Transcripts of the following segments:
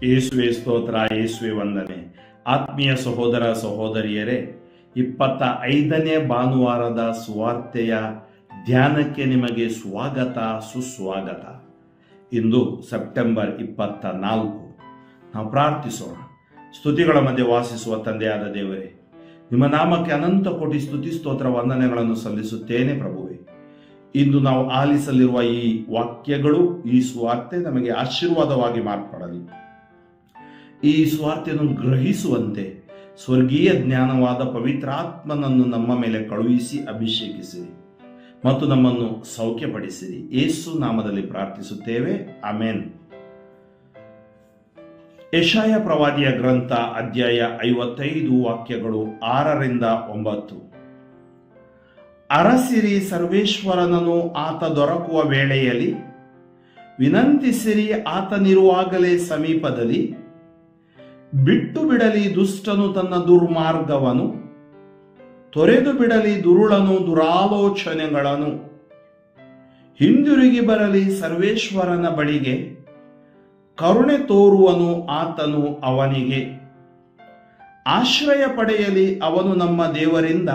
ಯೇಸುವೆ ಸ್ತೋತ್ರ, ಯೇಸುವೆ ವಂದನೆ. ಆತ್ಮೀಯ ಸಹೋದರ ಸಹೋದರಿಯರೇ, 25ನೇ ಭಾನುವಾರದ ಸುವಾರ್ತೆಯ ಧ್ಯಾನಕ್ಕೆ ನಿಮಗೆ ಸ್ವಾಗತ, ಸುಸ್ವಾಗತ. ಇಂದು ಸೆಪ್ಟೆಂಬರ್ 24. ನಾವು ಪ್ರಾರ್ಥಿಸೋಣ. ಸ್ತುತಿಗಳ ಮಧ್ಯೆ ವಾಸಿಸುವ ತಂದೆಯಾದ ದೇವರೇ, ನಿಮ್ಮ ನಾಮಕ್ಕೆ ಅನಂತ ಕೋಟಿ ಸ್ತುತಿ ಸ್ತೋತ್ರ ವಂದನೆಗಳನ್ನು ಸಲ್ಲಿಸುತ್ತೇನೆ ಪ್ರಭುವೆ. ಇಂದು ನಾವು ಆಲಿಸಲಿರುವ ಈ ವಾಕ್ಯಗಳು, ಈ ಸುವಾರ್ತೆ ನಮಗೆ ಆಶೀರ್ವಾದವಾಗಿ ಮಾರ್ಪಡಲಿ. ಈ ಸುವಾರ್ತೆಯನ್ನು ಗ್ರಹಿಸುವಂತೆ ಸ್ವರ್ಗೀಯ ಜ್ಞಾನವಾದ ಪವಿತ್ರಾತ್ಮನನ್ನು ನಮ್ಮ ಮೇಲೆ ಕಳುಹಿಸಿ ಅಭಿಷೇಕಿಸಿರಿ ಮತ್ತು ನಮ್ಮನ್ನು ಸೌಖ್ಯಪಡಿಸಿರಿ. ಯೇಸು ನಾಮದಲ್ಲಿ ಪ್ರಾರ್ಥಿಸುತ್ತೇವೆ, ಆಮೆನ್. ಯೆಶಾಯ ಪ್ರವಾದಿಯ ಗ್ರಂಥ ಅಧ್ಯಾಯ 55 ವಾಕ್ಯಗಳು 6ರಿಂದ 9. ಅರಸಿರಿ ಸರ್ವೇಶ್ವರನನ್ನು ಆತ ದೊರಕುವ ವೇಳೆಯಲ್ಲಿ, ವಿನಂತಿಸಿರಿ ಆತನಿರುವಾಗಲೇ ಸಮೀಪದಲ್ಲಿ. ಬಿಟ್ಟು ಬಿಡಲಿ ದುಷ್ಟನು ತನ್ನ ದುರ್ಮಾರ್ಗವನ್ನು, ತೊರೆದು ಬಿಡಲಿ ದುರುಳನು ದುರಾಲೋಚನೆಗಳನ್ನು. ಹಿಂದಿರುಗಿ ಬರಲಿ ಸರ್ವೇಶ್ವರನ ಬಳಿಗೆ, ಕರುಣೆ ತೋರುವನು ಆತನು ಅವನಿಗೆ. ಆಶ್ರಯ ಪಡೆಯಲಿ ಅವನು ನಮ್ಮ ದೇವರಿಂದ,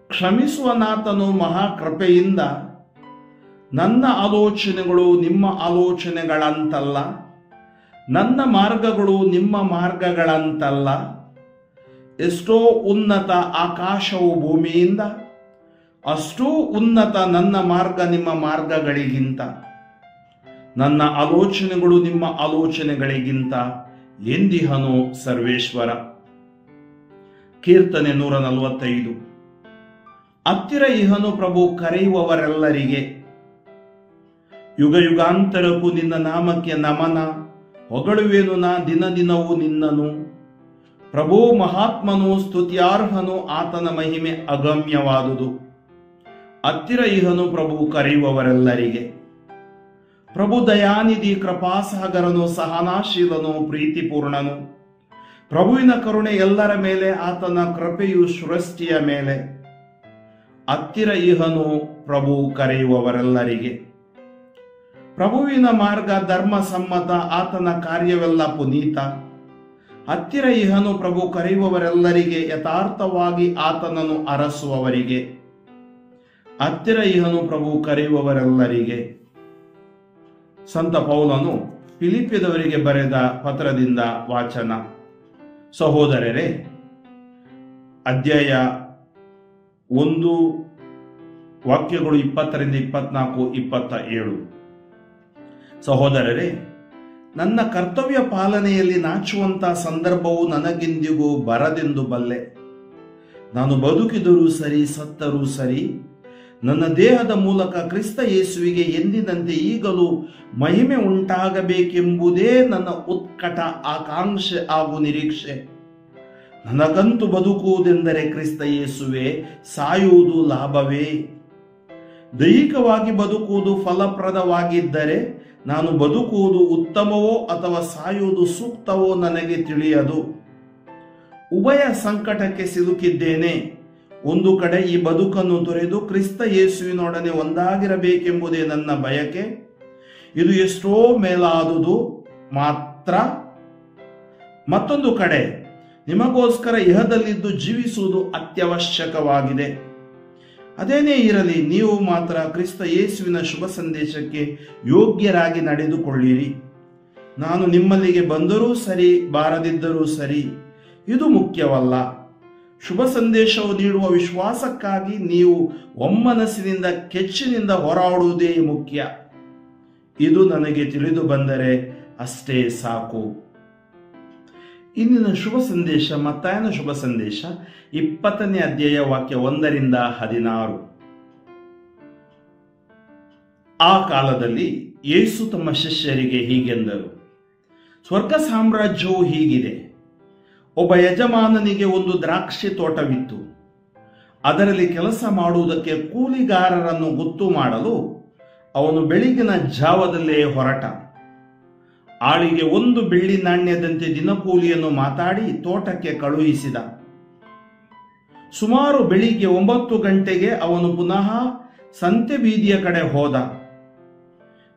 ಕ್ಷಮಿಸುವನಾತನು ಮಹಾಕೃಪೆಯಿಂದ. ನನ್ನ ಆಲೋಚನೆಗಳು ನಿಮ್ಮ ಆಲೋಚನೆಗಳಂತಲ್ಲ, ನನ್ನ ಮಾರ್ಗಗಳು ನಿಮ್ಮ ಮಾರ್ಗಗಳಂತಲ್ಲ. ಎಷ್ಟೋ ಉನ್ನತ ಆಕಾಶವು ಭೂಮಿಯಿಂದ, ಅಷ್ಟೋ ಉನ್ನತ ನನ್ನ ಮಾರ್ಗ ನಿಮ್ಮ ಮಾರ್ಗಗಳಿಗಿಂತ. ನನ್ನ ಆಲೋಚನೆಗಳು ನಿಮ್ಮ ಆಲೋಚನೆಗಳಿಗಿಂತ ಎಂದಿಹನು ಸರ್ವೇಶ್ವರ. ಕೀರ್ತನೆ 145. ಹತ್ತಿರ ಇಹನು ಪ್ರಭು ಕರೆಯುವವರೆಲ್ಲರಿಗೆ. ಯುಗ ಯುಗಾಂತರಕ್ಕೂ ನಿನ್ನ ನಾಮಕ್ಕೆ ನಮನ, ಹೊಗಳುವೆನು ನಾ ದಿನ ದಿನವೂ ನಿನ್ನನು. ಪ್ರಭು ಮಹಾತ್ಮನು ಸ್ತುತ್ಯಾರ್ಹನು, ಆತನ ಮಹಿಮೆ ಅಗಮ್ಯವಾದುದು. ಹತ್ತಿರ ಇಹನು ಪ್ರಭು ಕರೆಯುವವರೆಲ್ಲರಿಗೆ. ಪ್ರಭು ದಯಾನಿಧಿ, ಕೃಪಾಸಾಗರನು, ಸಹನಾಶೀಲನು, ಪ್ರೀತಿಪೂರ್ಣನು. ಪ್ರಭುವಿನ ಕರುಣೆ ಎಲ್ಲರ ಮೇಲೆ, ಆತನ ಕೃಪೆಯು ಸೃಷ್ಟಿಯ ಮೇಲೆ. ಹತ್ತಿರ ಇಹನು ಪ್ರಭು ಕರೆಯುವವರೆಲ್ಲರಿಗೆ. ಪ್ರಭುವಿನ ಮಾರ್ಗ ಧರ್ಮ ಸಮ್ಮತ, ಆತನ ಕಾರ್ಯವೆಲ್ಲ ಪುನೀತ. ಹತ್ತಿರ ಇಹನು ಪ್ರಭು ಕರೆಯುವವರೆಲ್ಲರಿಗೆ, ಯಥಾರ್ಥವಾಗಿ ಆತನನ್ನು ಅರಸುವವರಿಗೆ. ಹತ್ತಿರ ಇಹನು ಪ್ರಭು ಕರೆಯುವವರೆಲ್ಲರಿಗೆ. ಸಂತ ಪೌಲನು ಫಿಲಿಪ್ಪಿಯದವರಿಗೆ ಬರೆದ ಪತ್ರದಿಂದ ವಾಚನ. ಸಹೋದರರೇ, ಅಧ್ಯಾಯ 1 ವಾಕ್ಯಗಳು 20ರಿಂದ 24, 27. ಸಹೋದರರೇ, ನನ್ನ ಕರ್ತವ್ಯ ಪಾಲನೆಯಲ್ಲಿ ನಾಚುವಂತ ಸಂದರ್ಭವು ನನಗೆಂದಿಗೂ ಬರದೆಂದು ಬಲ್ಲೆ. ನಾನು ಬದುಕಿದರೂ ಸರಿ, ಸತ್ತರೂ ಸರಿ, ನನ್ನ ದೇಹದ ಮೂಲಕ ಕ್ರಿಸ್ತ ಯೇಸುವಿಗೆ ಎಂದಿನಂತೆ ಈಗಲೂ ಮಹಿಮೆ ಉಂಟಾಗಬೇಕೆಂಬುದೇ ನನ್ನ ಉತ್ಕಟ ಆಕಾಂಕ್ಷೆ ಹಾಗೂ ನಿರೀಕ್ಷೆ. ನನಗಂತೂ ಬದುಕುವುದೆಂದರೆ ಕ್ರಿಸ್ತ ಯೇಸುವೆ, ಸಾಯುವುದು ಲಾಭವೇ. ದೈಹಿಕವಾಗಿ ಬದುಕುವುದು ಫಲಪ್ರದವಾಗಿದ್ದರೆ ನಾನು ಬದುಕುವುದು ಉತ್ತಮವೋ ಅಥವಾ ಸಾಯುವುದು ಸೂಕ್ತವೋ ನನಗೆ ತಿಳಿಯದು. ಉಭಯ ಸಂಕಟಕ್ಕೆ ಸಿಲುಕಿದ್ದೇನೆ. ಒಂದು ಕಡೆ ಈ ಬದುಕನ್ನು ತೊರೆದು ಕ್ರಿಸ್ತ ಯೇಸುವಿನೊಡನೆ ಒಂದಾಗಿರಬೇಕೆಂಬುದೇ ನನ್ನ ಬಯಕೆ. ಇದು ಎಷ್ಟೋ ಮೇಲಾದುದು ಮಾತ್ರ. ಮತ್ತೊಂದು ಕಡೆ ನಿಮಗೋಸ್ಕರ ಇಹದಲ್ಲಿದ್ದು ಜೀವಿಸುವುದು ಅತ್ಯವಶ್ಯಕವಾಗಿದೆ. ಅದೇನೇ ಇರಲಿ, ನೀವು ಮಾತ್ರ ಕ್ರಿಸ್ತ ಯೇಸುವಿನ ಶುಭ ಸಂದೇಶಕ್ಕೆ ಯೋಗ್ಯರಾಗಿ ನಡೆದುಕೊಳ್ಳಿರಿ. ನಾನು ನಿಮ್ಮಲ್ಲಿಗೆ ಬಂದರೂ ಸರಿ, ಬಾರದಿದ್ದರೂ ಸರಿ, ಇದು ಮುಖ್ಯವಲ್ಲ. ಶುಭ ಸಂದೇಶವು ನೀಡುವ ವಿಶ್ವಾಸಕ್ಕಾಗಿ ನೀವು ಒಮ್ಮನಸ್ಸಿನಿಂದ ಕೆಚ್ಚಿನಿಂದ ಹೋರಾಡುವುದೇ ಮುಖ್ಯ. ಇದು ನನಗೆ ತಿಳಿದು ಬಂದರೆ ಅಷ್ಟೇ ಸಾಕು. ಇಂದಿನ ಶುಭ ಸಂದೇಶ ಮತ್ತಾಯನ ಶುಭ ಸಂದೇಶ 20ನೇ ಅಧ್ಯಾಯ ವಾಕ್ಯ 1ರಿಂದ 16. ಆ ಕಾಲದಲ್ಲಿ ಯೇಸು ತಮ್ಮ ಶಿಷ್ಯರಿಗೆ ಹೀಗೆಂದರು, ಸ್ವರ್ಗ ಸಾಮ್ರಾಜ್ಯವು ಹೀಗಿದೆ. ಒಬ್ಬ ಯಜಮಾನನಿಗೆ ಒಂದು ದ್ರಾಕ್ಷಿ ತೋಟವಿತ್ತು. ಅದರಲ್ಲಿ ಕೆಲಸ ಮಾಡುವುದಕ್ಕೆ ಕೂಲಿಗಾರರನ್ನು ಗೊತ್ತು ಮಾಡಲು ಅವನು ಬೆಳಗಿನ ಜಾವದಲ್ಲೇ ಹೊರಟ. ಆಳಿಗೆ 1 ಬೆಳ್ಳಿ ನಾಣ್ಯದಂತೆ ದಿನಕೂಲಿಯನ್ನು ಮಾತಾಡಿ ತೋಟಕ್ಕೆ ಕಳುಹಿಸಿದ. ಸುಮಾರು ಬೆಳಿಗ್ಗೆ 9 ಗಂಟೆಗೆ ಅವನು ಪುನಃ ಸಂತೆ ಬೀದಿಯ ಕಡೆ ಹೋದ.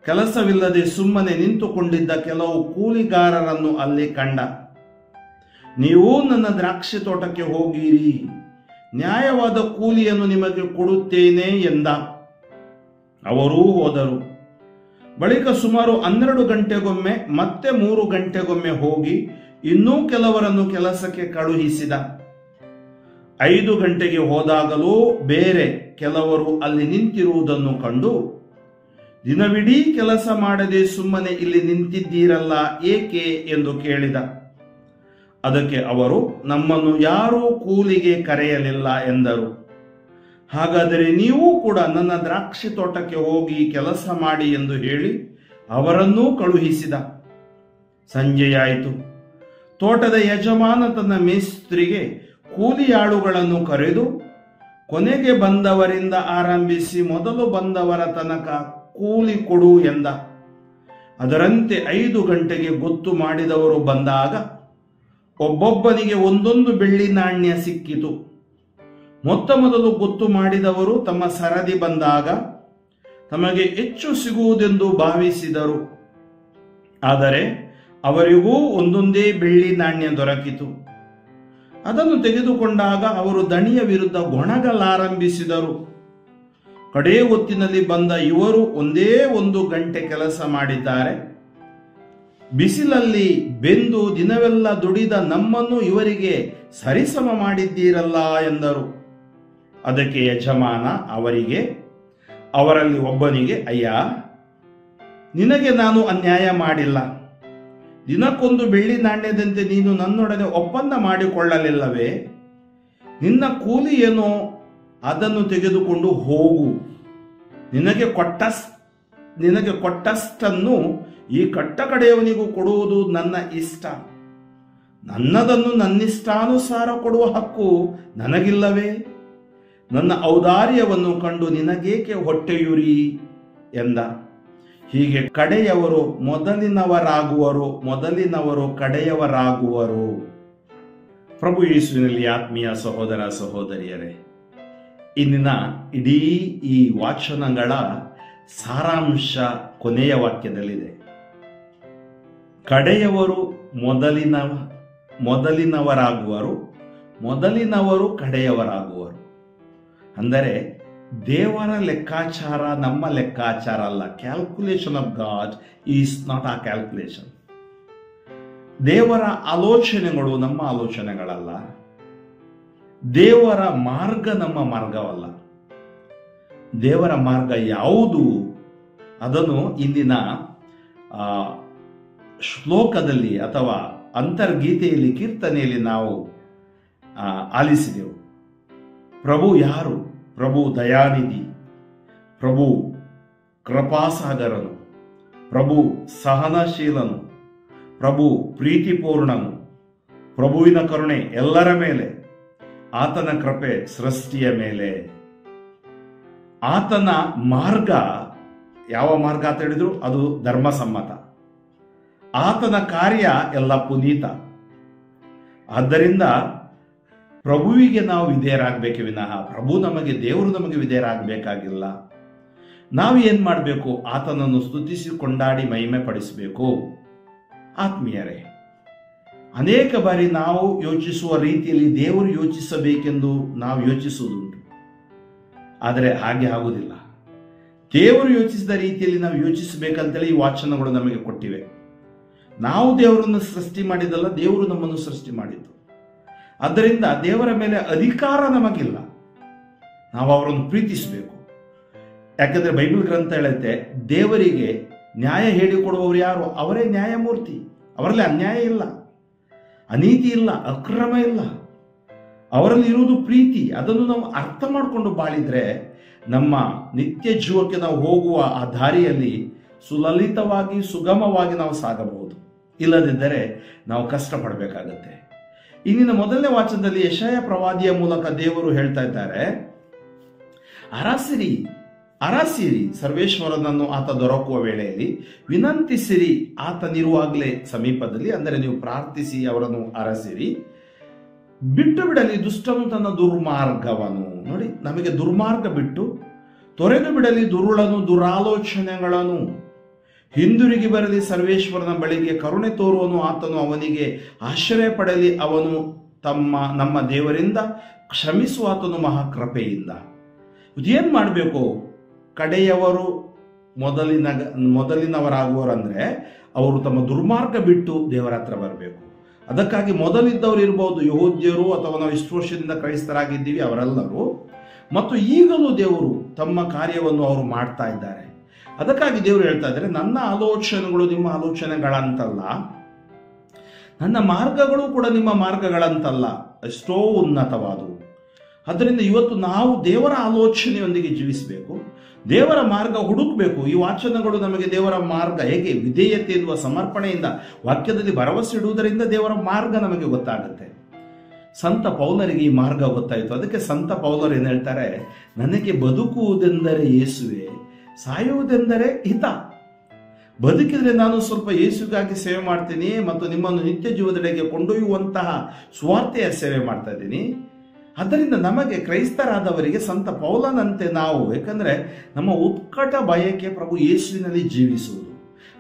ಕೆಲಸವಿಲ್ಲದೆ ಸುಮ್ಮನೆ ನಿಂತುಕೊಂಡಿದ್ದ ಕೆಲವು ಕೂಲಿಗಾರರನ್ನು ಅಲ್ಲಿ ಕಂಡ. ನೀವು ನನ್ನ ದ್ರಾಕ್ಷಿ ತೋಟಕ್ಕೆ ಹೋಗಿರಿ, ನ್ಯಾಯವಾದ ಕೂಲಿಯನ್ನು ನಿಮಗೆ ಕೊಡುತ್ತೇನೆ ಎಂದ. ಅವರೂ ಹೋದರು. ಬಳಿಕ ಸುಮಾರು 12 ಗಂಟೆಗೊಮ್ಮೆ ಮತ್ತೆ 3 ಗಂಟೆಗೊಮ್ಮೆ ಹೋಗಿ ಇನ್ನೂ ಕೆಲವರನ್ನು ಕೆಲಸಕ್ಕೆ ಕಳುಹಿಸಿದ. 5 ಗಂಟೆಗೆ ಹೋದಾಗಲೂ ಬೇರೆ ಕೆಲವರು ಅಲ್ಲಿ ನಿಂತಿರುವುದನ್ನು ಕಂಡು, ದಿನವಿಡೀ ಕೆಲಸ ಮಾಡದೆ ಸುಮ್ಮನೆ ಇಲ್ಲಿ ನಿಂತಿದ್ದೀರಲ್ಲ ಏಕೆ ಎಂದು ಕೇಳಿದ. ಅದಕ್ಕೆ ಅವರು, ನಮ್ಮನ್ನು ಯಾರೂ ಕೂಲಿಗೆ ಕರೆಯಲಿಲ್ಲ ಎಂದರು. ಹಾಗಾದರೆ ನೀವು ಕೂಡ ನನ್ನ ದ್ರಾಕ್ಷಿ ತೋಟಕ್ಕೆ ಹೋಗಿ ಕೆಲಸ ಮಾಡಿ ಎಂದು ಹೇಳಿ ಅವರನ್ನೂ ಕಳುಹಿಸಿದ. ಸಂಜೆಯಾಯಿತು. ತೋಟದ ಯಜಮಾನ ತನ್ನ ಮೇಸ್ತ್ರಿಗೆ ಕೂಲಿಯಾಳುಗಳನ್ನು ಕರೆದು, ಕೊನೆಗೆ ಬಂದವರಿಂದ ಆರಂಭಿಸಿ ಮೊದಲು ಬಂದವರ ತನಕ ಕೂಲಿ ಕೊಡು ಎಂದ. ಅದರಂತೆ 5 ಗಂಟೆಗೆ ಗೊತ್ತು ಮಾಡಿದವರು ಬಂದಾಗ ಒಬ್ಬೊಬ್ಬನಿಗೆ 1 ಬೆಳ್ಳಿ ನಾಣ್ಯ ಸಿಕ್ಕಿತು. ಮೊದಲು ಗೊತ್ತು ಮಾಡಿದವರು ತಮ್ಮ ಸರದಿ ಬಂದಾಗ ತಮಗೆ ಹೆಚ್ಚು ಸಿಗುವುದೆಂದು ಭಾವಿಸಿದರು. ಆದರೆ ಅವರಿಗೂ 1 ಬೆಳ್ಳಿ ನಾಣ್ಯ ದೊರಕಿತು. ಅದನ್ನು ತೆಗೆದುಕೊಂಡಾಗ ಅವರು ದಣಿಯ ವಿರುದ್ಧ ಗೊಣಗಲಾರಂಭಿಸಿದರು. ಕಡೇ ಹೊತ್ತಿನಲ್ಲಿ ಬಂದ ಇವರು 1 ಗಂಟೆ ಕೆಲಸ ಮಾಡಿದ್ದಾರೆ. ಬಿಸಿಲಲ್ಲಿ ಬೆಂದು ದಿನವೆಲ್ಲ ದುಡಿದ ನಮ್ಮನ್ನು ಇವರಿಗೆ ಸರಿಸಮ ಮಾಡಿದ್ದೀರಲ್ಲ ಎಂದರು. ಅದಕ್ಕೆ ಯಜಮಾನ ಅವರಲ್ಲಿ ಒಬ್ಬನಿಗೆ, ಅಯ್ಯ, ನಿನಗೆ ನಾನು ಅನ್ಯಾಯ ಮಾಡಿಲ್ಲ. ದಿನಕ್ಕೊಂದು ಬೆಳ್ಳಿ ನಾಣ್ಯದಂತೆ ನೀನು ನನ್ನೊಡನೆ ಒಪ್ಪಂದ ಮಾಡಿಕೊಳ್ಳಲಿಲ್ಲವೇ? ನಿನ್ನ ಕೂಲಿ ಏನೋ ಅದನ್ನು ತೆಗೆದುಕೊಂಡು ಹೋಗು. ನಿನಗೆ ಕೊಟ್ಟಷ್ಟನ್ನು ಈ ಕಟ್ಟ ಕಡೆಯವನಿಗೂ ಕೊಡುವುದು ನನ್ನ ಇಷ್ಟ. ನನ್ನದನ್ನು ನನ್ನಿಷ್ಟಾನುಸಾರ ಕೊಡುವ ಹಕ್ಕು ನನಗಿಲ್ಲವೇ? ನನ್ನ ಔದಾರ್ಯವನ್ನು ಕಂಡು ನಿನಗೇಕೆ ಹೊಟ್ಟೆಯುರಿ ಎಂದ. ಹೀಗೆ ಕಡೆಯವರು ಮೊದಲಿನವರಾಗುವರು, ಮೊದಲಿನವರು ಕಡೆಯವರಾಗುವರು. ಪ್ರಭು ಯೇಸುವಿನಲ್ಲಿ ಆತ್ಮೀಯ ಸಹೋದರ ಸಹೋದರಿಯರೇ, ಇಂದಿನ ಇಡೀ ಈ ವಾಚನಗಳ ಸಾರಾಂಶ ಕೊನೆಯ ವಾಕ್ಯದಲ್ಲಿದೆ. ಕಡೆಯವರು ಮೊದಲಿನವರಾಗುವರು, ಮೊದಲಿನವರು ಕಡೆಯವರಾಗುವರು. ಅಂದರೆ ದೇವರ ಲೆಕ್ಕಾಚಾರ ನಮ್ಮ ಲೆಕ್ಕಾಚಾರ ಅಲ್ಲ. Calculation of god is not ಆ ಕ್ಯಾಲ್ಕುಲೇಷನ್. ದೇವರ ಆಲೋಚನೆಗಳು ನಮ್ಮ ಆಲೋಚನೆಗಳಲ್ಲ. ದೇವರ ಮಾರ್ಗ ನಮ್ಮ ಮಾರ್ಗವಲ್ಲ. ದೇವರ ಮಾರ್ಗ ಯಾವುದು ಅದನ್ನು ಇಂದಿನ ಶ್ಲೋಕದಲ್ಲಿ ಅಥವಾ ಅಂತರ್ಗೀತೆಯಲ್ಲಿ, ಕೀರ್ತನೆಯಲ್ಲಿ ನಾವು ಆಲಿಸಿದೆವು. ಪ್ರಭು ಯಾರು? ಪ್ರಭು ದಯಾನಿಧಿ, ಪ್ರಭು ಕೃಪಾಸಾಗರನು, ಪ್ರಭು ಸಹನಶೀಲನು, ಪ್ರಭು ಪ್ರೀತಿಪೂರ್ಣನು. ಪ್ರಭುವಿನ ಕರುಣೆ ಎಲ್ಲರ ಮೇಲೆ, ಆತನ ಕೃಪೆ ಸೃಷ್ಟಿಯ ಮೇಲೆ. ಆತನ ಮಾರ್ಗ ಯಾವ ಮಾರ್ಗ ಅಂತ ಹೇಳಿದ್ರು ಅದು ಧರ್ಮಸಮ್ಮತ. ಆತನ ಕಾರ್ಯ ಎಲ್ಲ ಪುನೀತ. ಆದ್ದರಿಂದ ಪ್ರಭುವಿಗೆ ನಾವು ವಿಧೇಯರಾಗಬೇಕೆ ವಿನಃ ದೇವರು ನಮಗೆ ವಿಧೇಯರಾಗಬೇಕಾಗಿಲ್ಲ. ನಾವು ಏನ್ ಮಾಡಬೇಕು? ಆತನನ್ನು ಸ್ತುತಿಸಿ ಕೊಂಡಾಡಿ ಮಹಿಮೆ ಪಡಿಸಬೇಕು. ಆತ್ಮೀಯರೇ, ಅನೇಕ ಬಾರಿ ನಾವು ಯೋಚಿಸುವ ರೀತಿಯಲ್ಲಿ ದೇವರು ಯೋಚಿಸಬೇಕೆಂದು ನಾವು ಯೋಚಿಸುವುದುಂಟು. ಆದರೆ ಹಾಗೆ ಆಗುವುದಿಲ್ಲ. ದೇವರು ಯೋಚಿಸಿದ ರೀತಿಯಲ್ಲಿ ನಾವು ಯೋಚಿಸಬೇಕಂತೇಳಿ ಈ ವಾಚನಗಳು ನಮಗೆ ಕೊಟ್ಟಿವೆ. ನಾವು ದೇವರನ್ನು ಸೃಷ್ಟಿ ಮಾಡಿದಲ್ಲ, ದೇವರು ನಮ್ಮನ್ನು ಸೃಷ್ಟಿ ಮಾಡಿದ್ದು. ಆದ್ದರಿಂದ ದೇವರ ಮೇಲೆ ಅಧಿಕಾರ ನಮಗಿಲ್ಲ. ನಾವು ಅವರನ್ನು ಪ್ರೀತಿಸಬೇಕು. ಯಾಕಂದ್ರೆ ಬೈಬಲ್ ಗ್ರಂಥ ಹೇಳುತ್ತೆ, ದೇವರಿಗೆ ನ್ಯಾಯ ಹೇಳಿಕೊಡುವವರು ಯಾರು? ಅವರೇ ನ್ಯಾಯಮೂರ್ತಿ. ಅವರಲ್ಲಿ ಅನ್ಯಾಯ ಇಲ್ಲ, ಅನೀತಿ ಇಲ್ಲ, ಅಕ್ರಮ ಇಲ್ಲ. ಅವರಲ್ಲಿ ಇರುವುದು ಪ್ರೀತಿ. ಅದನ್ನು ನಾವು ಅರ್ಥ ಮಾಡಿಕೊಂಡು ಬಾಳಿದ್ರೆ ನಮ್ಮ ನಿತ್ಯ ಜೀವಕ್ಕೆ ನಾವು ಹೋಗುವ ಆ ದಾರಿಯಲ್ಲಿ ಸುಲಲಿತವಾಗಿ ಸುಗಮವಾಗಿ ನಾವು ಸಾಗಬಹುದು. ಇಲ್ಲದಿದ್ದರೆ ನಾವು ಕಷ್ಟಪಡಬೇಕಾಗತ್ತೆ. ಇಂದಿನ ಮೊದಲನೇ ವಾಚನದಲ್ಲಿ ಯೆಶಾಯ ಪ್ರವಾದಿಯ ಮೂಲಕ ದೇವರು ಹೇಳ್ತಾ ಇದ್ದಾರೆ, ಅರಸಿರಿ ಅರಸಿರಿ ಸರ್ವೇಶ್ವರನನ್ನು ಆತ ದೊರಕುವ ವೇಳೆಯಲ್ಲಿ, ವಿನಂತಿಸಿರಿ ಆತನಿರುವಾಗಲೇ ಸಮೀಪದಲ್ಲಿ. ಅಂದರೆ ನೀವು ಪ್ರಾರ್ಥಿಸಿ ಅವರನ್ನು ಅರಸಿರಿ. ಬಿಟ್ಟು ಬಿಡಲಿ ದುಷ್ಟನು ತನ್ನ ದುರ್ಮಾರ್ಗವನ್ನು. ನೋಡಿ, ನಮಗೆ ದುರ್ಮಾರ್ಗ ಬಿಟ್ಟು ತೊರೆದು ಬಿಡಲಿ ದುರುಳನು ದುರಾಲೋಚನೆಗಳನ್ನು. ಹಿಂದಿರುಗಿ ಬರಲಿ ಸರ್ವೇಶ್ವರನ ಬಳಿಗೆ, ಕರುಣೆ ತೋರುವನು ಆತನು ಅವನಿಗೆ ಆಶ್ರಯ ಪಡಲಿ, ಅವನು ನಮ್ಮ ದೇವರಿಂದ ಕ್ಷಮಿಸುವಾತನು ಮಹಾಕೃಪೆಯಿಂದ. ಇದೇನು ಮಾಡಬೇಕು? ಕಡೆಯವರು ಮೊದಲಿನವರಾಗುವರಂದ್ರೆ ಅವರು ತಮ್ಮ ದುರ್ಮಾರ್ಗ ಬಿಟ್ಟು ದೇವರ ಹತ್ರ ಬರಬೇಕು. ಅದಕ್ಕಾಗಿ ಮೊದಲಿದ್ದವರು ಇರ್ಬೋದು, ಯಹೂದ್ಯರು ಅಥವಾ ನಾವು ಇಷ್ಟು ವರ್ಷದಿಂದ ಕ್ರೈಸ್ತರಾಗಿದ್ದೀವಿ ಅವರೆಲ್ಲರೂ, ಮತ್ತು ಈಗಲೂ ದೇವರು ತಮ್ಮ ಕಾರ್ಯವನ್ನು ಅವರು ಮಾಡ್ತಾ ಇದ್ದಾರೆ. ಅದಕ್ಕಾಗಿ ದೇವರು ಹೇಳ್ತಾ ಇದ್ದಾರೆ, ನನ್ನ ಆಲೋಚನೆಗಳು ನಿಮ್ಮ ಆಲೋಚನೆಗಳಂತಲ್ಲ, ನನ್ನ ಮಾರ್ಗಗಳು ಕೂಡ ನಿಮ್ಮ ಮಾರ್ಗಗಳಂತಲ್ಲ, ಎಷ್ಟೋ ಉನ್ನತವಾದವು. ಅದರಿಂದ ಇವತ್ತು ನಾವು ದೇವರ ಆಲೋಚನೆಯೊಂದಿಗೆ ಜೀವಿಸಬೇಕು, ದೇವರ ಮಾರ್ಗ ಹುಡುಕಬೇಕು. ಈ ವಾಚನಗಳು ನಮಗೆ ದೇವರ ಮಾರ್ಗ ಹೇಗೆ ವಿಧೇಯತೆ ಎನ್ನುವ ಸಮರ್ಪಣೆಯಿಂದ, ವಾಕ್ಯದಲ್ಲಿ ಭರವಸೆ ಇಡುವುದರಿಂದ ದೇವರ ಮಾರ್ಗ ನಮಗೆ ಗೊತ್ತಾಗುತ್ತೆ. ಸಂತ ಪೌಲರಿಗೆ ಈ ಮಾರ್ಗ ಗೊತ್ತಾಯಿತು. ಅದಕ್ಕೆ ಸಂತ ಪೌಲರು ಏನು ಹೇಳ್ತಾರೆ? ನನಗೆ ಬದುಕುವುದೆಂದರೆ ಯೇಸುವೆ, ಸಾಯುವುದೆಂದರೆ ಹಿತ. ಬದುಕಿದ್ರೆ ನಾನು ಸ್ವಲ್ಪ ಯೇಸುಗಾಗಿ ಸೇವೆ ಮಾಡ್ತೀನಿ ಮತ್ತು ನಿಮ್ಮನ್ನು ನಿತ್ಯ ಜೀವದೆಡೆಗೆ ಕೊಂಡೊಯ್ಯುವಂತಹ ಸ್ವಾರ್ಥೆಯ ಸೇವೆ ಮಾಡ್ತಾ ಇದ್ದೀನಿ. ಆದ್ದರಿಂದ ನಮಗೆ ಕ್ರೈಸ್ತರಾದವರಿಗೆ ಸಂತ ಪೌಲನಂತೆ ನಾವು, ಯಾಕಂದ್ರೆ ನಮ್ಮ ಉತ್ಕಟ ಬಯಕೆ ಪ್ರಭು ಯೇಸುವಿನಲ್ಲಿ ಜೀವಿಸುವುದು.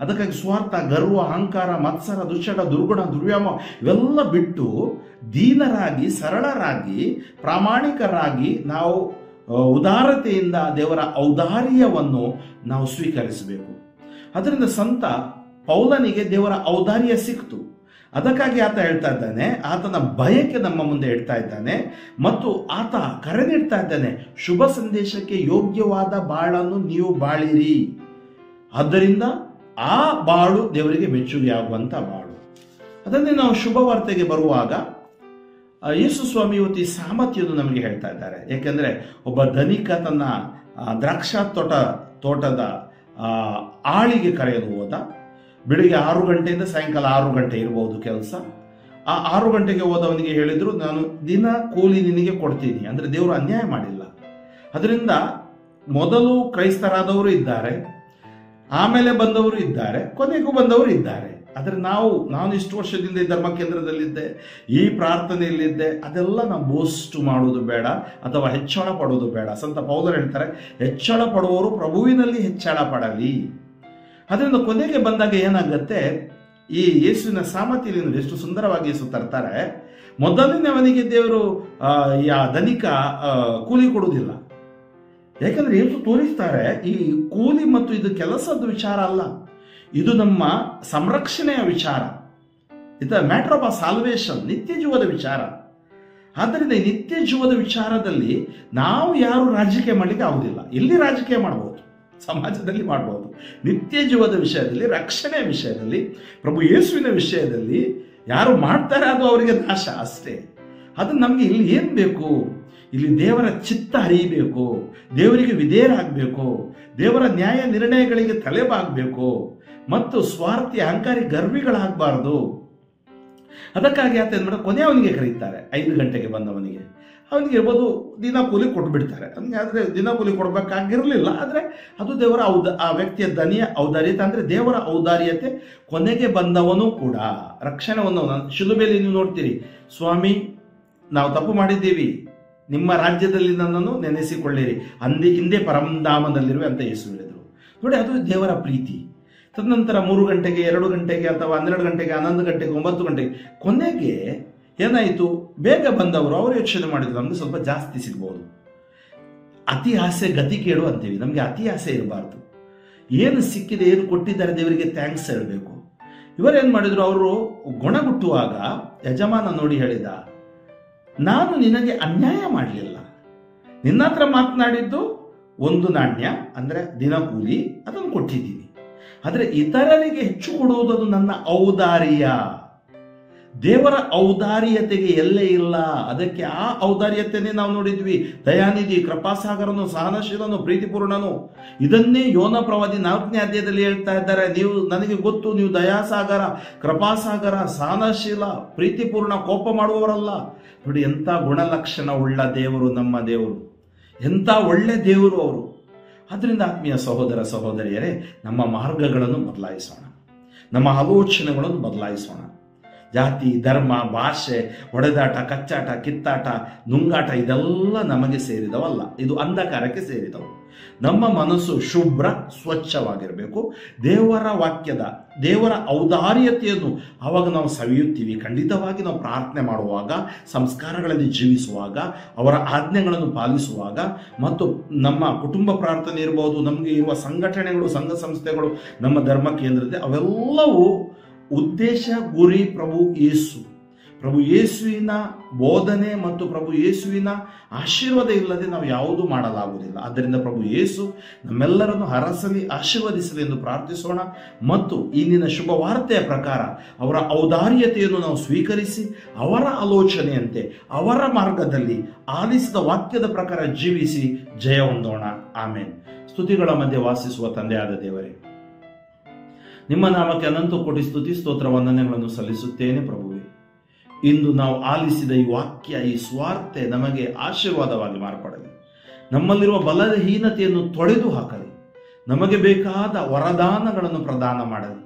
ಅದಕ್ಕಾಗಿ ಸ್ವಾರ್ಥ, ಗರ್ವ, ಅಹಂಕಾರ, ಮತ್ಸರ, ದುಶ್ಚಟ, ದುರ್ಗುಣ, ದುರ್ವ್ಯಾಮ ಇವೆಲ್ಲ ಬಿಟ್ಟು ದೀನರಾಗಿ, ಸರಳರಾಗಿ, ಪ್ರಾಮಾಣಿಕರಾಗಿ ನಾವು ಉದಾರತೆಯಿಂದ ದೇವರ ಔದಾರ್ಯವನ್ನು ನಾವು ಸ್ವೀಕರಿಸಬೇಕು. ಅದರಿಂದ ಸಂತ ಪೌಲನಿಗೆ ದೇವರ ಔದಾರ್ಯ ಸಿಕ್ತು. ಅದಕ್ಕಾಗಿ ಆತ ಹೇಳ್ತಾ ಇದ್ದಾನೆ, ಆತನ ಬಯಕೆ ನಮ್ಮ ಮುಂದೆ ಇಡ್ತಾ ಇದ್ದಾನೆ ಮತ್ತು ಆತ ಕರೆ ನೀಡ್ತಾ ಇದ್ದಾನೆ, ಶುಭ ಸಂದೇಶಕ್ಕೆ ಯೋಗ್ಯವಾದ ಬಾಳನ್ನು ನೀವು ಬಾಳಿರಿ. ಆದ್ದರಿಂದ ಆ ಬಾಳು ದೇವರಿಗೆ ಮೆಚ್ಚುಗೆ ಆಗುವಂತ ಬಾಳು. ಅದನ್ನೇ ನಾವು ಶುಭ ವಾರ್ತೆಗೆ ಬರುವಾಗ ಯೇಸು ಸ್ವಾಮಿ ಇವತ್ತು ಈ ಸಾಮರ್ಥ್ಯವನ್ನು ನಮಗೆ ಹೇಳ್ತಾ ಇದ್ದಾರೆ. ಯಾಕೆಂದ್ರೆ ಒಬ್ಬ ಧನಿಕ ತನ್ನ ದ್ರಾಕ್ಷಾ ತೋಟದ ಆಳಿಗೆ ಕರೆಯಲು ಹೋದ. ಬೆಳಿಗ್ಗೆ 6 ಗಂಟೆಯಿಂದ ಸಾಯಂಕಾಲ 6 ಗಂಟೆ ಇರಬಹುದು ಕೆಲಸ. ಆ 6 ಗಂಟೆಗೆ ಹೋದವನಿಗೆ ಹೇಳಿದ್ರು, ನಾನು ದಿನ ಕೂಲಿ ನಿನಗೆ ಕೊಡ್ತೀನಿ. ಅಂದ್ರೆ ದೇವರು ಅನ್ಯಾಯ ಮಾಡಿಲ್ಲ. ಅದರಿಂದ ಮೊದಲು ಕ್ರೈಸ್ತರಾದವರು ಇದ್ದಾರೆ, ಆಮೇಲೆ ಬಂದವರು ಇದ್ದಾರೆ, ಕೊನೆಗೂ ಬಂದವರು ಇದ್ದಾರೆ. ಆದರೆ ನಾನು ಇಷ್ಟು ವರ್ಷದಿಂದ ಈ ಧರ್ಮ ಕೇಂದ್ರದಲ್ಲಿದ್ದೆ, ಈ ಪ್ರಾರ್ಥನೆಯಲ್ಲಿದ್ದೆ, ಅದೆಲ್ಲ ನಾವು ಬೋಸ್ಟ್ ಮಾಡುವುದು ಬೇಡ ಅಥವಾ ಹೆಚ್ಚಳ ಪಡುವುದು ಬೇಡ. ಸಂತ ಪೌಲರು ಹೇಳ್ತಾರೆ, ಹೆಚ್ಚಳ ಪಡುವವರು ಪ್ರಭುವಿನಲ್ಲಿ ಹೆಚ್ಚಳ ಪಡಲಿ. ಅದರಿಂದ ಕೊನೆಗೆ ಬಂದಾಗ ಏನಾಗತ್ತೆ, ಈ ಯೇಸುವಿನ ಸಾಮರ್ಥ್ಯದಲ್ಲಿ ಎಷ್ಟು ಸುಂದರವಾಗಿ ಯೇಸು ತರ್ತಾರೆ. ಮೊದಲಿನವನಿಗೆ ದೇವರು ಧನಿಕ ಕೂಲಿ ಕೊಡುವುದಿಲ್ಲ. ಯಾಕಂದ್ರೆ ಯೇಸು ತೋರಿಸ್ತಾರೆ, ಈ ಕೂಲಿ ಮತ್ತು ಇದು ಕೆಲಸದ ವಿಚಾರ ಅಲ್ಲ, ಇದು ನಮ್ಮ ಸಂರಕ್ಷಣೆಯ ವಿಚಾರ. ಇದು ಮ್ಯಾಟರ್ ಆಫ್ ಸಾಲ್ವೇಷನ್, ನಿತ್ಯ ಜೀವದ ವಿಚಾರ. ಆದ್ದರಿಂದ ಈ ನಿತ್ಯ ಜೀವದ ವಿಚಾರದಲ್ಲಿ ನಾವು ಯಾರು ರಾಜಕೀಯ ಮಾಡಲಿಕ್ಕೆ ಆಗುದಿಲ್ಲ. ಎಲ್ಲಿ ರಾಜಕೀಯ ಮಾಡಬಹುದು, ಸಮಾಜದಲ್ಲಿ ಮಾಡಬಹುದು. ನಿತ್ಯ ಜೀವದ ವಿಷಯದಲ್ಲಿ, ರಕ್ಷಣೆಯ ವಿಷಯದಲ್ಲಿ, ಪ್ರಭು ಯೇಸುವಿನ ವಿಷಯದಲ್ಲಿ ಯಾರು ಮಾಡ್ತಾರೆ ಅದು ಅವರಿಗೆ ನಾಶ ಅಷ್ಟೇ. ಅದು ನಮಗೆ ಇಲ್ಲಿ ಏನ್ ಬೇಕು? ಇಲ್ಲಿ ದೇವರ ಚಿತ್ತ ಅರಿಯಬೇಕು, ದೇವರಿಗೆ ವಿಧೇಯರಾಗಬೇಕು, ದೇವರ ನ್ಯಾಯ ನಿರ್ಣಯಗಳಿಗೆ ತಲೆಬಾಗಬೇಕು ಮತ್ತು ಸ್ವಾರ್ಥಿ, ಅಹಂಕಾರಿ, ಗರ್ವಿಗಳಾಗಬಾರದು. ಅದಕ್ಕಾಗಿ ಆತ ಏನ್ ಮಾಡ, ಕೊನೆಯವನಿಗೆ ಕರೀತಾರೆ. 5 ಗಂಟೆಗೆ ಬಂದವನಿಗೆ ಅವನಿಗೆ ಇರ್ಬೋದು ದಿನ ಕೂಲಿ ಕೊಟ್ಟು ಬಿಡ್ತಾರೆ. ಆದರೆ ದಿನ ಕೂಲಿ ಕೊಡಬೇಕಾಗಿರಲಿಲ್ಲ. ಆದರೆ ಅದು ದೇವರ ಆ ವ್ಯಕ್ತಿಯ ದನಿಯ ಔದಾರ್ಯತೆ, ಅಂದರೆ ದೇವರ ಔದಾರ್ಯತೆ. ಕೊನೆಗೆ ಬಂದವನು ಕೂಡ ರಕ್ಷಣೆಯನ್ನು ಶಿಲುಬೆಯಲ್ಲಿ ನೀವು ನೋಡ್ತೀರಿ, ಸ್ವಾಮಿ ನಾವು ತಪ್ಪು ಮಾಡಿದ್ದೀವಿ, ನಿಮ್ಮ ರಾಜ್ಯದಲ್ಲಿ ನನ್ನನ್ನು ನೆನೆಸಿಕೊಳ್ಳಿರಿ, ಹಿಂದೆ ಪರಮಧಾಮದಲ್ಲಿರುವೆ ಅಂತ ಯೇಸು ಹೇಳಿದರು. ನೋಡಿ, ಅದು ದೇವರ ಪ್ರೀತಿ. ತದನಂತರ 3 ಗಂಟೆಗೆ, 2 ಗಂಟೆಗೆ ಅಥವಾ 12 ಗಂಟೆಗೆ, 11 ಗಂಟೆಗೆ, 9 ಗಂಟೆಗೆ, ಕೊನೆಗೆ ಏನಾಯಿತು, ಬೇಗ ಬಂದವರು ಅವರು ಯೋಚನೆ ಮಾಡಿದ್ರು, ನಮ್ಗೆ ಸ್ವಲ್ಪ ಜಾಸ್ತಿ ಸಿಗ್ಬೋದು. ಅತಿ ಆಸೆ ಗತಿ ಕೇಳು ಅಂತೀವಿ. ನಮಗೆ ಅತಿ ಆಸೆ ಇರಬಾರ್ದು. ಏನು ಸಿಕ್ಕಿದೆ, ಏನು ಕೊಟ್ಟಿದ್ದಾರೆ ದೇವರಿಗೆ ಥ್ಯಾಂಕ್ಸ್ ಹೇಳಬೇಕು. ಇವರೇನು ಮಾಡಿದ್ರು, ಅವರು ಗುಣಗುಟ್ಟುವಾಗ ಯಜಮಾನ ನೋಡಿ ಹೇಳಿದ, ನಾನು ನಿನಗೆ ಅನ್ಯಾಯ ಮಾಡಲಿಲ್ಲ, ನಿನ್ನ ಹತ್ರ ಮಾತನಾಡಿದ್ದು 1 ನಾಣ್ಯ ಅಂದರೆ ದಿನ ಕೂಲಿ, ಅದನ್ನು ಕೊಟ್ಟಿದ್ದೀನಿ. ಆದರೆ ಇತರರಿಗೆ ಹೆಚ್ಚು ಕೊಡುವುದು ನನ್ನ ಔದಾರ್ಯ. ದೇವರ ಔದಾರ್ಯತೆಗೆ ಎಲ್ಲೇ ಇಲ್ಲ. ಅದಕ್ಕೆ ಆ ಔದಾರ್ಯತೆನೇ ನಾವು ನೋಡಿದ್ವಿ. ದಯಾನಿಧಿ, ಕೃಪಾಸಾಗರನು, ಸಹನಶೀಲನು, ಪ್ರೀತಿಪೂರ್ಣನು. ಇದನ್ನೇ ಯೋನ ಪ್ರವಾದಿ 4ನೇ ಅಧ್ಯಾಯದಲ್ಲಿ ಹೇಳ್ತಾ ಇದ್ದಾರೆ. ನೀವು ನನಗೆ ಗೊತ್ತು, ನೀವು ದಯಾಸಾಗರ, ಕೃಪಾಸಾಗರ, ಸಹನಶೀಲ, ಪ್ರೀತಿಪೂರ್ಣ, ಕೋಪ ಮಾಡುವವರಲ್ಲ. ನೋಡಿ, ಎಂಥ ಗುಣಲಕ್ಷಣ ಉಳ್ಳ ದೇವರು ನಮ್ಮ ದೇವರು, ಎಂಥ ಒಳ್ಳೆ ದೇವರು ಅವರು. ಅದರಿಂದ ಆತ್ಮೀಯ ಸಹೋದರ ಸಹೋದರಿಯರೇ, ನಮ್ಮ ಮಾರ್ಗಗಳನ್ನು ಬದಲಾಯಿಸೋಣ, ನಮ್ಮ ಆಲೋಚನೆಗಳನ್ನು ಬದಲಾಯಿಸೋಣ. ಜಾತಿ, ಧರ್ಮ, ಭಾಷೆ, ಹೊಡೆದಾಟ, ಕಚ್ಚಾಟ, ಕಿತ್ತಾಟ, ನುಂಗಾಟ ಇದೆಲ್ಲ ನಮಗೆ ಸೇರಿದವಲ್ಲ. ಇದು ಅಂಧಕಾರಕ್ಕೆ ಸೇರಿದವು. ನಮ್ಮ ಮನಸ್ಸು ಶುಭ್ರ, ಸ್ವಚ್ಛವಾಗಿರಬೇಕು. ದೇವರ ವಾಕ್ಯದ, ದೇವರ ಔದಾರ್ಯತೆಯನ್ನು ಆವಾಗ ನಾವು ಸವಿಯುತ್ತೀವಿ. ಖಂಡಿತವಾಗಿ ನಾವು ಪ್ರಾರ್ಥನೆ ಮಾಡುವಾಗ, ಸಂಸ್ಕಾರಗಳಲ್ಲಿ ಜೀವಿಸುವಾಗ, ಅವರ ಆಜ್ಞೆಗಳನ್ನು ಪಾಲಿಸುವಾಗ, ಮತ್ತು ನಮ್ಮ ಕುಟುಂಬ ಪ್ರಾರ್ಥನೆ ಇರಬಹುದು, ನಮಗೆ ಇರುವ ಸಂಘಟನೆಗಳು, ಸಂಘ ಸಂಸ್ಥೆಗಳು, ನಮ್ಮ ಧರ್ಮ ಕೇಂದ್ರತೆ, ಅವೆಲ್ಲವೂ ಉದ್ದೇಶ, ಗುರಿ ಪ್ರಭು ಯೇಸು. ಪ್ರಭು ಯೇಸುವಿನ ಬೋಧನೆ ಮತ್ತು ಪ್ರಭು ಯೇಸುವಿನ ಆಶೀರ್ವಾದ ಇಲ್ಲದೆ ನಾವು ಯಾವುದೂ ಮಾಡಲಾಗುವುದಿಲ್ಲ. ಆದ್ದರಿಂದ ಪ್ರಭು ಯೇಸು ನಮ್ಮೆಲ್ಲರನ್ನು ಹರಸಲಿ, ಆಶೀರ್ವದಿಸಲಿ ಎಂದು ಪ್ರಾರ್ಥಿಸೋಣ. ಮತ್ತು ಇಂದಿನ ಶುಭ ವಾರ್ತೆಯ ಪ್ರಕಾರ ಅವರ ಔದಾರ್ಯತೆಯನ್ನು ನಾವು ಸ್ವೀಕರಿಸಿ, ಅವರ ಆಲೋಚನೆಯಂತೆ, ಅವರ ಮಾರ್ಗದಲ್ಲಿ ಆಲಿಸಿದ ವಾಕ್ಯದ ಪ್ರಕಾರ ಜೀವಿಸಿ ಜಯ ಹೊಂದೋಣ. ಆಮೇನ್. ಸ್ತುತಿಗಳ ಮಧ್ಯೆ ವಾಸಿಸುವ ತಂದೆಯಾದ ದೇವರೇ, ನಿಮ್ಮ ನಾಮಕ್ಕೆ ಅನಂತ ಕೋಟಿ ಸ್ತುತಿ, ಸ್ತೋತ್ರ, ವಂದನೆಗಳನ್ನು ಸಲ್ಲಿಸುತ್ತೇನೆ. ಪ್ರಭುವೇ, ಇಂದು ನಾವು ಆಲಿಸಿದ ಈ ವಾಕ್ಯ, ಈ ಸ್ವಾರ್ತೆ ನಮಗೆ ಆಶೀರ್ವಾದವಾಗಿ ಮಾರ್ಪಡಲಿ. ನಮ್ಮಲ್ಲಿರುವ ಬಲಹೀನತೆಯನ್ನು ತೊಳೆದು ಹಾಕಲಿ. ನಮಗೆ ಬೇಕಾದ ವರದಾನಗಳನ್ನು ಪ್ರದಾನ ಮಾಡಲಿ.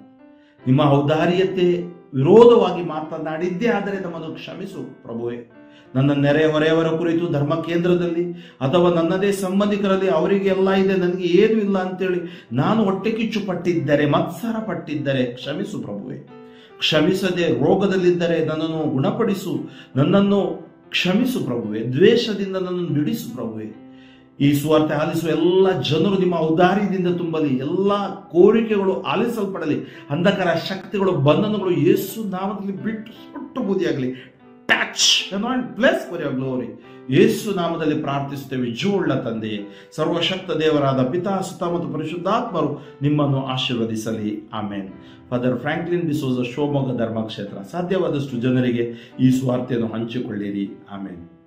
ನಿಮ್ಮ ಔದಾರ್ಯತೆ ವಿರೋಧವಾಗಿ ಮಾತನಾಡಿದ್ದೇ ಆದರೆ ನಮ್ಮನ್ನು ಕ್ಷಮಿಸು ಪ್ರಭುವೇ. ನನ್ನ ನೆರೆಹೊರೆಯವರ ಕುರಿತು ಧರ್ಮ ಕೇಂದ್ರದಲ್ಲಿ ಅಥವಾ ನನ್ನದೇ ಸಂಬಂಧಿಕರಲ್ಲಿ ಅವರಿಗೆ ಎಲ್ಲ ಇದೆ, ನನಗೆ ಏನೂ ಇಲ್ಲ ಅಂತೇಳಿ ನಾನು ಹೊಟ್ಟೆ ಕಿಚ್ಚು ಪಟ್ಟಿದ್ದರೆ, ಮತ್ಸರ ಪಟ್ಟಿದ್ದರೆ ಕ್ಷಮಿಸು ಪ್ರಭುವೇ. ಕ್ಷಮಿಸದೆ ರೋಗದಲ್ಲಿದ್ದರೆ ನನ್ನನ್ನು ಗುಣಪಡಿಸು, ನನ್ನನ್ನು ಕ್ಷಮಿಸು ಪ್ರಭುವೇ. ದ್ವೇಷದಿಂದ ನನ್ನನ್ನು ಬಿಡಿಸು ಪ್ರಭುವೇ. ಈ ಸುವಾರ್ತೆ ಆಲಿಸುವ ಎಲ್ಲ ಜನರು ನಿಮ್ಮ ಔದಾರ್ಯದಿಂದ ತುಂಬಲಿ. ಎಲ್ಲ ಕೋರಿಕೆಗಳು ಆಲಿಸಲ್ಪಡಲಿ. ಅಂಧಕಾರ ಶಕ್ತಿಗಳು, ಬಂಧನಗಳು ಯೇಸು ನಾಮದಲ್ಲಿ ಬಿಟ್ಟು ಸುಟ್ಟು ಬೂದಿಯಾಗಲಿ. Touch anoint bless for your glory. Yesu ನಾಮದಲ್ಲಿ ಪ್ರಾರ್ಥಿಸುತ್ತೇವೆ ಜೀವವುಳ್ಳ ತಂದೆಯೇ. ಸರ್ವಶಕ್ತ ದೇವರಾದ ಪಿತಾ, ಸುತ ಮತ್ತು ಪರಿಶುದ್ಧಾತ್ಮರು ನಿಮ್ಮನ್ನು ಆಶೀರ್ವದಿಸಲಿ. Amen. Father Franklin D'Souza, Shivamogga ಧರ್ಮಕ್ಷೇತ್ರ. ಸಾಧ್ಯವಾದಷ್ಟು ಜನರಿಗೆ ಈ ಸುವಾರ್ತೆಯನ್ನು ಹಂಚಿಕೊಳ್ಳಿರಿ. ಆಮೇನ್.